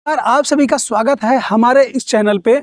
और आप सभी का स्वागत है हमारे इस चैनल पे।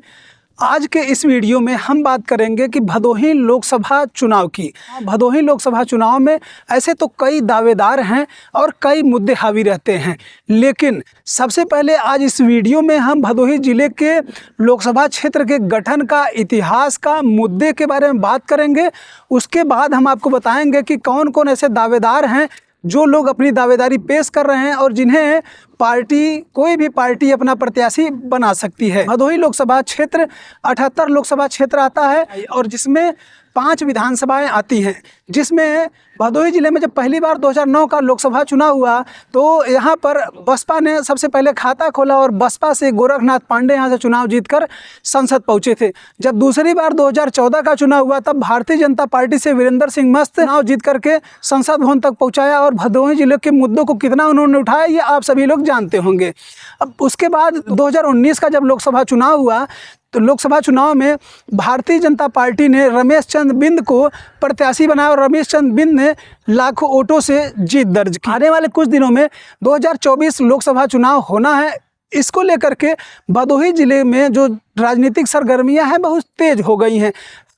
आज के इस वीडियो में हम बात करेंगे कि भदोही लोकसभा चुनाव की। भदोही लोकसभा चुनाव में ऐसे तो कई दावेदार हैं और कई मुद्दे हावी रहते हैं, लेकिन सबसे पहले आज इस वीडियो में हम भदोही ज़िले के लोकसभा क्षेत्र के गठन का इतिहास का मुद्दे के बारे में बात करेंगे। उसके बाद हम आपको बताएंगे कि कौन कौन ऐसे दावेदार हैं जो लोग अपनी दावेदारी पेश कर रहे हैं और जिन्हें कोई भी पार्टी अपना प्रत्याशी बना सकती है। भदोही लोकसभा क्षेत्र 78 लोकसभा क्षेत्र आता है और जिसमें 5 विधानसभाएं आती हैं, जिसमें भदोही ज़िले में जब पहली बार 2009 का लोकसभा चुनाव हुआ तो यहाँ पर बसपा ने सबसे पहले खाता खोला और बसपा से गोरखनाथ पांडे यहाँ से चुनाव जीतकर संसद पहुँचे थे। जब दूसरी बार 2014 का चुनाव हुआ तब भारतीय जनता पार्टी से वीरेंद्र सिंह मस्त चुनाव जीत करके संसद भवन तक पहुँचाया और भदोही ज़िले के मुद्दों को कितना उन्होंने उठाया ये आप सभी लोग जानते होंगे। अब उसके बाद 2019 का जब लोकसभा चुनाव हुआ तो लोकसभा चुनाव में भारतीय जनता पार्टी ने रमेश चंद्र बिंद को प्रत्याशी बनाया और रमेश चंद्र बिंद ने लाखों वोटों से जीत दर्ज की। आने वाले कुछ दिनों में 2024 लोकसभा चुनाव होना है। इसको लेकर के भदोही ज़िले में जो राजनीतिक सरगर्मियां हैं बहुत तेज हो गई हैं।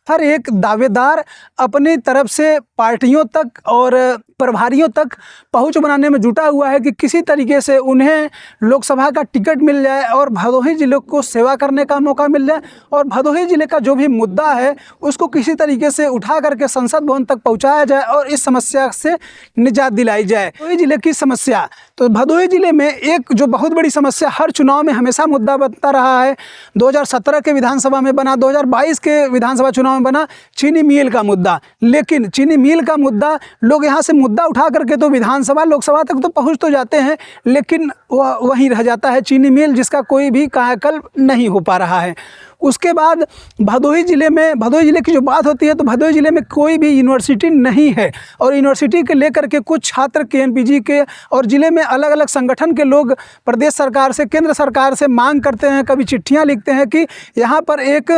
हर एक दावेदार अपनी तरफ से पार्टियों तक और प्रभारियों तक पहुंच बनाने में जुटा हुआ है कि किसी तरीके से उन्हें लोकसभा का टिकट मिल जाए और भदोही ज़िले को सेवा करने का मौका मिल जाए और भदोही ज़िले का जो भी मुद्दा है उसको किसी तरीके से उठा करके संसद भवन तक पहुंचाया जाए और इस समस्या से निजात दिलाई जाए। भदोही ज़िले की समस्या, तो भदोही ज़िले में एक जो बहुत बड़ी समस्या हर चुनाव में हमेशा मुद्दा बनता रहा है, 2017 के विधानसभा में बना, 2022 के विधानसभा चुनाव में बना, चीनी मिल का मुद्दा। लेकिन चीनी मिल का मुद्दा लोग यहाँ से मुद्दा उठा करके तो विधानसभा लोकसभा तक तो पहुँच तो जाते हैं, लेकिन वह वहीं रह जाता है चीनी मिल, जिसका कोई भी कायाकल्प नहीं हो पा रहा है। उसके बाद भदोही ज़िले की जो बात होती है तो भदोही ज़िले में कोई भी यूनिवर्सिटी नहीं है और यूनिवर्सिटी के लेकर के कुछ छात्र KNPG के और ज़िले में अलग अलग संगठन के लोग प्रदेश सरकार से, केंद्र सरकार से मांग करते हैं, कभी चिट्ठियां लिखते हैं कि यहाँ पर एक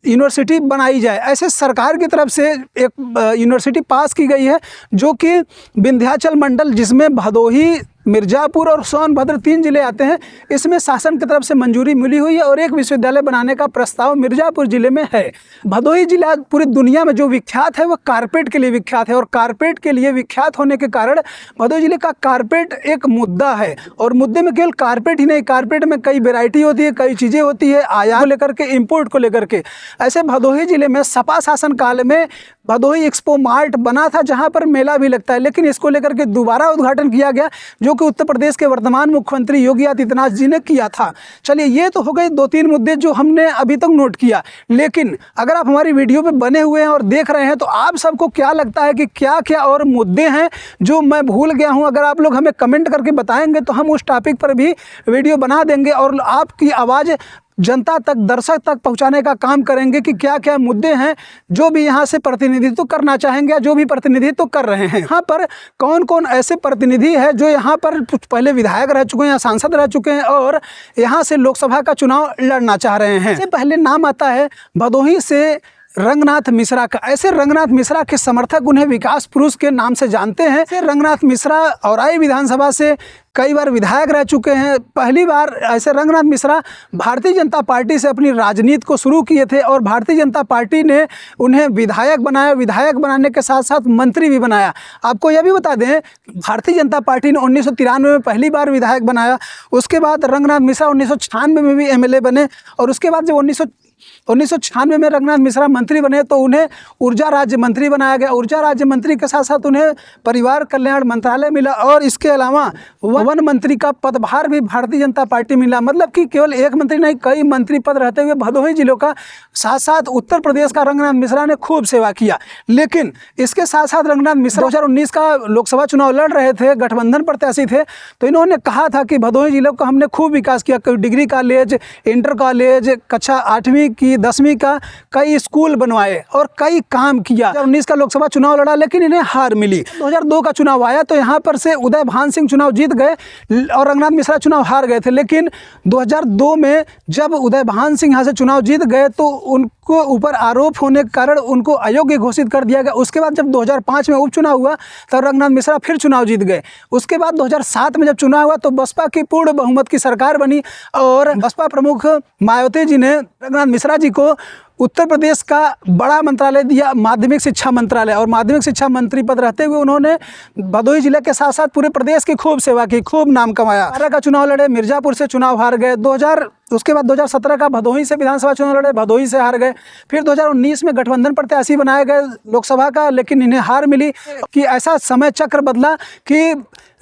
यूनिवर्सिटी बनाई जाए। ऐसे सरकार की तरफ से एक यूनिवर्सिटी पास की गई है जो कि विंध्याचल मंडल, जिसमें भदोही, मिर्ज़ापुर और सोनभद्र 3 जिले आते हैं, इसमें शासन की तरफ से मंजूरी मिली हुई है और एक विश्वविद्यालय बनाने का प्रस्ताव मिर्ज़ापुर ज़िले में है। भदोही ज़िला पूरी दुनिया में जो विख्यात है वह कारपेट के लिए विख्यात है और कारपेट के लिए विख्यात होने के कारण भदोही ज़िले का कारपेट एक मुद्दा है। और मुद्दे में केवल कारपेट ही नहीं, कारपेट में कई वेराइटी होती है, कई चीज़ें होती है, आयात को लेकर के, इम्पोर्ट को लेकर के। ऐसे भदोही ज़िले में सपा शासन काल में भदोही एक्सपो मार्ट बना था जहाँ पर मेला भी लगता है, लेकिन इसको लेकर के दोबारा उद्घाटन किया गया जो कि उत्तर प्रदेश के वर्तमान मुख्यमंत्री योगी आदित्यनाथ जी ने किया था। चलिए, ये तो हो गए 2-3 मुद्दे जो हमने अभी तक नोट किया, लेकिन अगर आप हमारी वीडियो पे बने हुए हैं और देख रहे हैं तो आप सबको क्या लगता है कि क्या क्या और मुद्दे हैं जो मैं भूल गया हूं? अगर आप लोग हमें कमेंट करके बताएंगे तो हम उस टॉपिक पर भी वीडियो बना देंगे और आपकी आवाज़ जनता तक, दर्शक तक पहुंचाने का काम करेंगे कि क्या क्या मुद्दे हैं जो भी यहाँ से प्रतिनिधित्व करना चाहेंगे या जो भी प्रतिनिधित्व कर रहे हैं। यहाँ पर कौन कौन ऐसे प्रतिनिधि है जो यहाँ पर पहले विधायक रह चुके हैं या सांसद रह चुके हैं और यहाँ से लोकसभा का चुनाव लड़ना चाह रहे हैं। इससे पहले नाम आता है भदोही से रंगनाथ मिश्रा का। ऐसे रंगनाथ मिश्रा के समर्थक उन्हें विकास पुरुष के नाम से जानते हैं। ऐसे रंगनाथ मिश्रा औराई विधानसभा से कई बार विधायक रह चुके हैं। पहली बार ऐसे रंगनाथ मिश्रा भारतीय जनता पार्टी से अपनी राजनीति को शुरू किए थे और भारतीय जनता पार्टी ने उन्हें विधायक बनाया। विधायक बनाने के साथ साथ मंत्री भी बनाया। आपको यह भी बता दें, भारतीय जनता पार्टी ने 1993 में पहली बार विधायक बनाया। उसके बाद रंगनाथ मिश्रा 1996 में भी MLA बने और उसके बाद जब 1996 में रंगनाथ मिश्रा मंत्री बने तो उन्हें ऊर्जा राज्य मंत्री बनाया गया। ऊर्जा राज्य मंत्री के साथ साथ उन्हें परिवार कल्याण मंत्रालय मिला और इसके अलावा वन मंत्री का पदभार भी भारतीय जनता पार्टी मिला। मतलब कि केवल एक मंत्री नहीं, कई मंत्री पद रहते हुए भदोही जिलों का साथ साथ उत्तर प्रदेश का रंगनाथ मिश्रा ने खूब सेवा किया। लेकिन इसके साथ साथ रंगनाथ मिश्रा 2019 का लोकसभा चुनाव लड़ रहे थे, गठबंधन प्रत्याशी थे, तो इन्होंने कहा था कि भदोही जिले का हमने खूब विकास किया। कोई डिग्री कॉलेज, इंटर कॉलेज, कक्षा 8वीं की 10वीं का कई स्कूल बनवाए और कई काम किया। 2019 का लोकसभा चुनाव लड़ा लेकिन इन्हें हार मिली। 2002 का चुनाव आया तो यहाँ पर से उदय भान सिंह चुनाव जीत गए और रंगनाथ मिश्रा चुनाव हार गए थे। लेकिन 2002 में जब उदय भान सिंह यहाँ से चुनाव जीत गए तो को ऊपर आरोप होने के कारण उनको अयोग्य घोषित कर दिया गया। उसके बाद जब 2005 में उपचुनाव हुआ तब रंगनाथ मिश्रा फिर चुनाव जीत गए। उसके बाद 2007 में जब चुनाव हुआ तो बसपा की पूर्ण बहुमत की सरकार बनी और बसपा प्रमुख मायावती जी ने रंगनाथ मिश्रा जी को उत्तर प्रदेश का बड़ा मंत्रालय दिया, माध्यमिक शिक्षा मंत्रालय, और माध्यमिक शिक्षा मंत्री पद रहते हुए उन्होंने भदोही जिले के साथ साथ पूरे प्रदेश की खूब सेवा की, खूब नाम कमाया। 2018 का चुनाव लड़े, मिर्जापुर से चुनाव हार गए। उसके बाद 2017 का भदोही से विधानसभा चुनाव लड़े, भदोही से हार गए। फिर 2019 में गठबंधन प्रत्याशी बनाए गए लोकसभा का, लेकिन इन्हें हार मिली। कि ऐसा समय चक्र बदला कि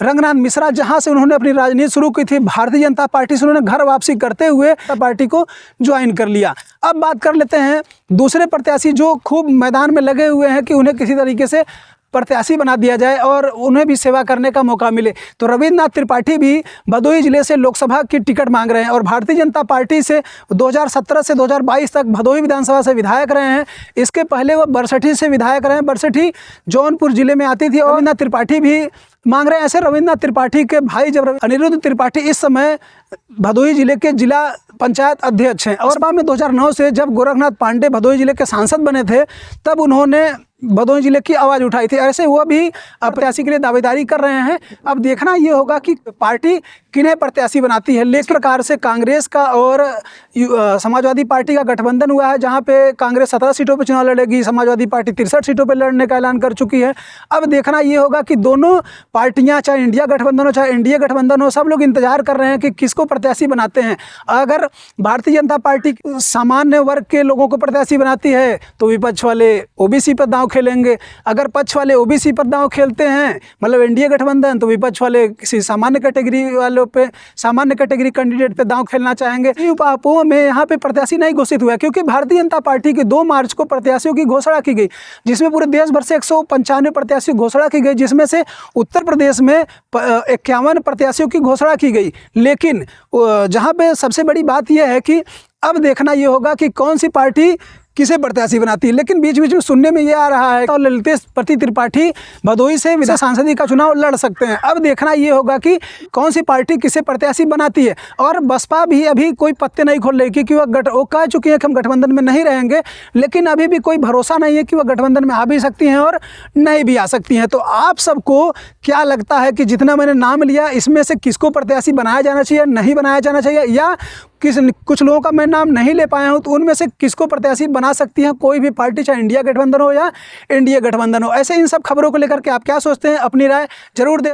रंगनाथ मिश्रा जहां से उन्होंने अपनी राजनीति शुरू की थी, भारतीय जनता पार्टी से उन्होंने घर वापसी करते हुए पार्टी को ज्वाइन कर लिया। अब बात कर लेते हैं दूसरे प्रत्याशी जो खूब मैदान में लगे हुए हैं कि उन्हें किसी तरीके से प्रत्याशी बना दिया जाए और उन्हें भी सेवा करने का मौका मिले। तो रविन्द्रनाथ त्रिपाठी भी भदोही जिले से लोकसभा की टिकट मांग रहे हैं और भारतीय जनता पार्टी से 2017 से 2022 तक भदोही विधानसभा से विधायक रहे हैं। इसके पहले वो बरसठी से विधायक रहे हैं। बरसठी जौनपुर जिले में आती थी और रविन्द्रनाथ त्रिपाठी भी मांग रहे हैं। ऐसे रविन्द्रनाथ त्रिपाठी के भाई जब अनिरुद्ध त्रिपाठी इस समय भदोही जिले के जिला पंचायत अध्यक्ष हैं और बाद में 2009 से जब गोरखनाथ पांडे भदोही जिले के सांसद बने थे तब उन्होंने भदोही जिले की आवाज़ उठाई थी। ऐसे वो भी प्रत्याशी के लिए दावेदारी कर रहे हैं। अब देखना ये होगा कि पार्टी किन्हें प्रत्याशी बनाती है। इस प्रकार से कांग्रेस का और समाजवादी पार्टी का गठबंधन हुआ है, जहां पे कांग्रेस 17 सीटों पर चुनाव लड़ेगी, समाजवादी पार्टी 63 सीटों पर लड़ने का ऐलान कर चुकी है। अब देखना ये होगा कि दोनों पार्टियां, चाहे इंडिया गठबंधन हो चाहे एनडीए गठबंधन हो, सब लोग इंतजार कर रहे हैं कि किसको प्रत्याशी बनाते हैं। अगर भारतीय जनता पार्टी सामान्य वर्ग के लोगों को प्रत्याशी बनाती है तो विपक्ष वाले ओबीसी पर दांव खेलेंगे। अगर पक्ष वाले ओबीसी पर दांव खेलते हैं, मतलब एनडीए गठबंधन, तो विपक्ष वाले किसी सामान्य कैटेगरी वालों पे, सामान्य कैटेगरी कैंडिडेट पे दांव खेलना चाहेंगे। उपचुनाव में यहाँ पे प्रत्याशी नहीं घोषित हुआ क्योंकि भारतीय जनता पार्टी की 2 मार्च को प्रत्याशियों की घोषणा की गई, जिसमें पूरे देश भर से 195 प्रत्याशियों की घोषणा की गई, जिसमें से उत्तर प्रदेश में 51 प्रत्याशियों की घोषणा की गई। लेकिन जहाँ पे सबसे बड़ी बात यह है कि अब देखना ये होगा कि कौन सी पार्टी किसे प्रत्याशी बनाती है। लेकिन बीच बीच में सुनने में ये आ रहा है तो ललितेश पति त्रिपाठी भदोही से विधान सांसदीय का चुनाव लड़ सकते हैं। अब देखना ये होगा कि कौन सी पार्टी किसे प्रत्याशी बनाती है। और बसपा भी अभी कोई पत्ते नहीं खोल रही क्योंकि वो कह चुकी है कि हम गठबंधन में नहीं रहेंगे, लेकिन अभी भी कोई भरोसा नहीं है कि वह गठबंधन में आ भी सकती हैं और नहीं भी आ सकती हैं। तो आप सबको क्या लगता है कि जितना मैंने नाम लिया इसमें से किसको प्रत्याशी बनाया जाना चाहिए, नहीं बनाया जाना चाहिए, या कुछ लोगों का मैं नाम नहीं ले पाया हूं तो उनमें से किसको प्रत्याशी बना सकती हैं कोई भी पार्टी, चाहे इंडिया गठबंधन हो या एनडीए गठबंधन हो। ऐसे इन सब खबरों को लेकर के आप क्या सोचते हैं, अपनी राय जरूर दें।